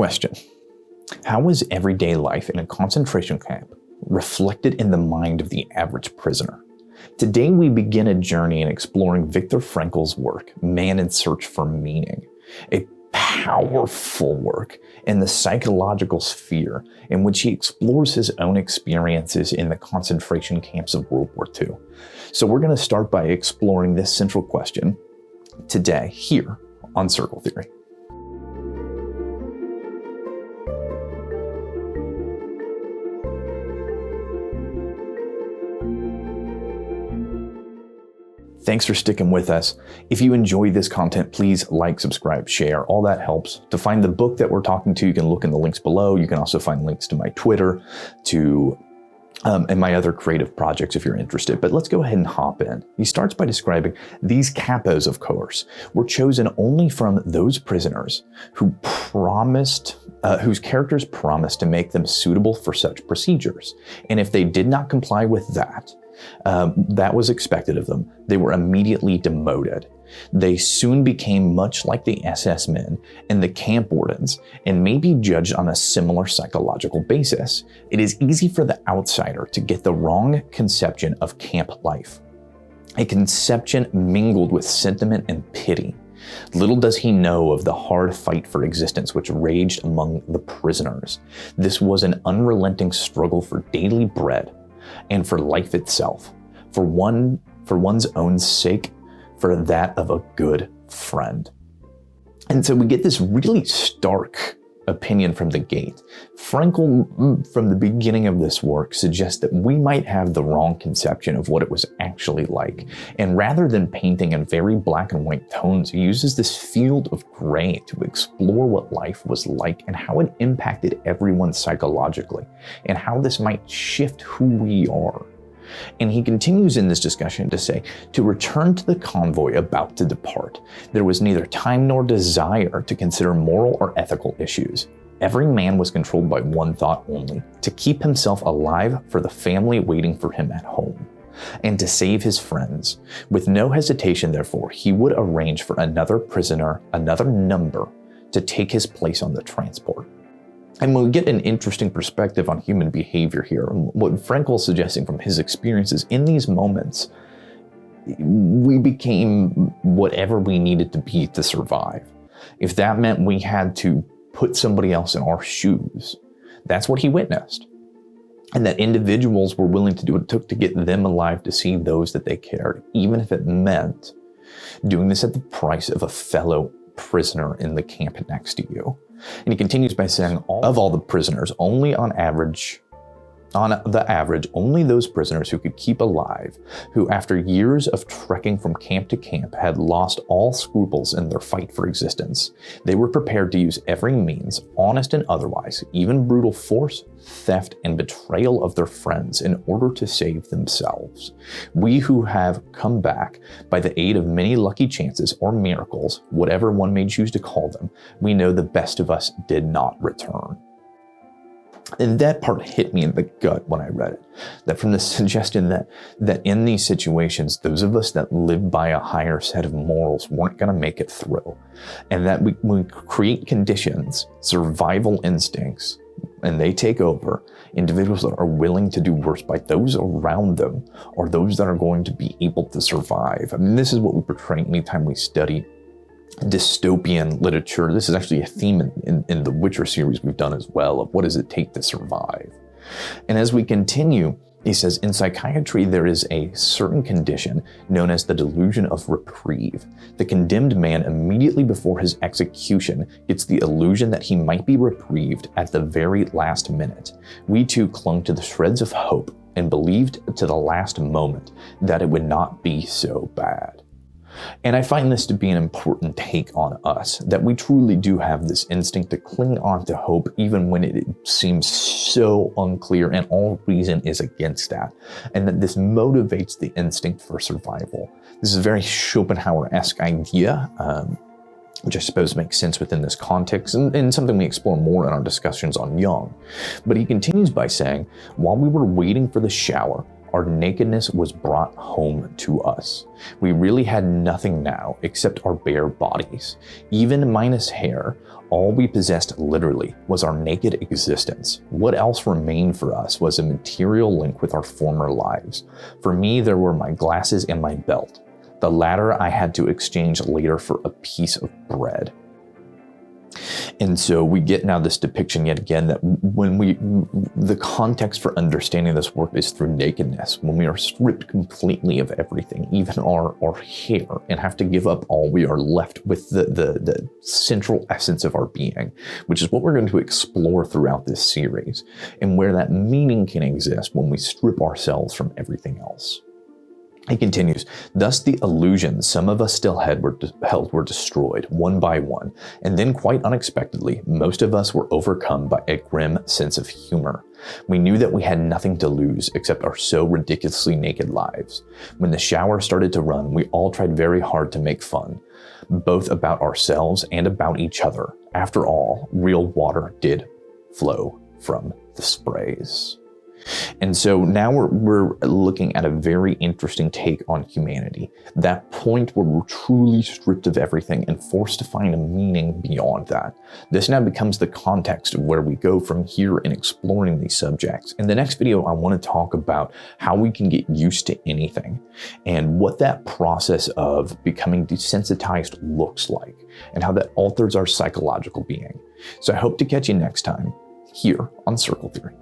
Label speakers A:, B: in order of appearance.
A: Question: how is everyday life in a concentration camp reflected in the mind of the average prisoner? Today we begin a journey in exploring Viktor Frankl's work, Man in Search for Meaning, a powerful work in the psychological sphere in which he explores his own experiences in the concentration camps of World War II. So we're going to start by exploring this central question today here on Circle Theory. Thanks for sticking with us. If you enjoy this content, please like, subscribe, share. All that helps. To find the book that we're talking to, you can look in the links below. You can also find links to my Twitter, and my other creative projects if you're interested. But let's go ahead and hop in. He starts by describing these capos, of course, were chosen only from those prisoners who whose characters promised to make them suitable for such procedures. And if they did not comply with that was expected of them, they were immediately demoted. They soon became much like the SS men and the camp wardens and may be judged on a similar psychological basis. It is easy for the outsider to get the wrong conception of camp life, a conception mingled with sentiment and pity. Little does he know of the hard fight for existence which raged among the prisoners. This was an unrelenting struggle for daily bread and for life itself, for one's own sake, for that of a good friend. And so we get this really stark opinion from the gate. Frankl, from the beginning of this work, suggests that we might have the wrong conception of what it was actually like. And rather than painting in very black and white tones, he uses this field of gray to explore what life was like and how it impacted everyone psychologically, and how this might shift who we are. And he continues in this discussion to say, to return to the convoy about to depart, there was neither time nor desire to consider moral or ethical issues. Every man was controlled by one thought only, to keep himself alive for the family waiting for him at home, and to save his friends. With no hesitation, therefore, he would arrange for another prisoner, another number, to take his place on the transport. And we get an interesting perspective on human behavior here. What Frankl is suggesting from his experiences in these moments, we became whatever we needed to be to survive. If that meant we had to put somebody else in our shoes, that's what he witnessed. And that individuals were willing to do what it took to get them alive to see those that they cared, even if it meant doing this at the price of a fellow prisoner in the camp next to you. And he continues by saying, of all the prisoners, on the average, only those prisoners who could keep alive, who after years of trekking from camp to camp had lost all scruples in their fight for existence. They were prepared to use every means, honest and otherwise, even brutal force, theft, and betrayal of their friends in order to save themselves. We who have come back by the aid of many lucky chances or miracles, whatever one may choose to call them, we know the best of us did not return. And that part hit me in the gut when I read it, that from the suggestion that in these situations, those of us that live by a higher set of morals weren't going to make it through. And that we create conditions, survival instincts, and they take over. Individuals that are willing to do worse by those around them are those that are going to be able to survive. I mean, this is what we portray anytime we study dystopian literature. This is actually a theme in the Witcher series we've done as well, of what does it take to survive. And as we continue, he says, in psychiatry, there is a certain condition known as the delusion of reprieve. The condemned man immediately before his execution gets the illusion that he might be reprieved at the very last minute. We too clung to the shreds of hope and believed to the last moment that it would not be so bad. And I find this to be an important take on us, that we truly do have this instinct to cling on to hope even when it seems so unclear and all reason is against that, and that this motivates the instinct for survival. This is a very Schopenhauer-esque idea, which I suppose makes sense within this context, and something we explore more in our discussions on Jung. But he continues by saying, while we were waiting for the shower, our nakedness was brought home to us. We really had nothing now except our bare bodies. Even minus hair, all we possessed literally was our naked existence. What else remained for us was a material link with our former lives. For me, there were my glasses and my belt. The latter I had to exchange later for a piece of bread. And so we get now this depiction yet again that the context for understanding this work is through nakedness, when we are stripped completely of everything, even our hair, and have to give up all, we are left with the central essence of our being, which is what we're going to explore throughout this series, and where that meaning can exist when we strip ourselves from everything else. He continues, thus the illusions some of us still held were destroyed one by one, and then quite unexpectedly, most of us were overcome by a grim sense of humor. We knew that we had nothing to lose except our so ridiculously naked lives. When the shower started to run, we all tried very hard to make fun, both about ourselves and about each other. After all, real water did flow from the sprays. And so now we're looking at a very interesting take on humanity. That point where we're truly stripped of everything and forced to find a meaning beyond that. This now becomes the context of where we go from here in exploring these subjects. In the next video, I want to talk about how we can get used to anything and what that process of becoming desensitized looks like and how that alters our psychological being. So I hope to catch you next time here on Circle Theory.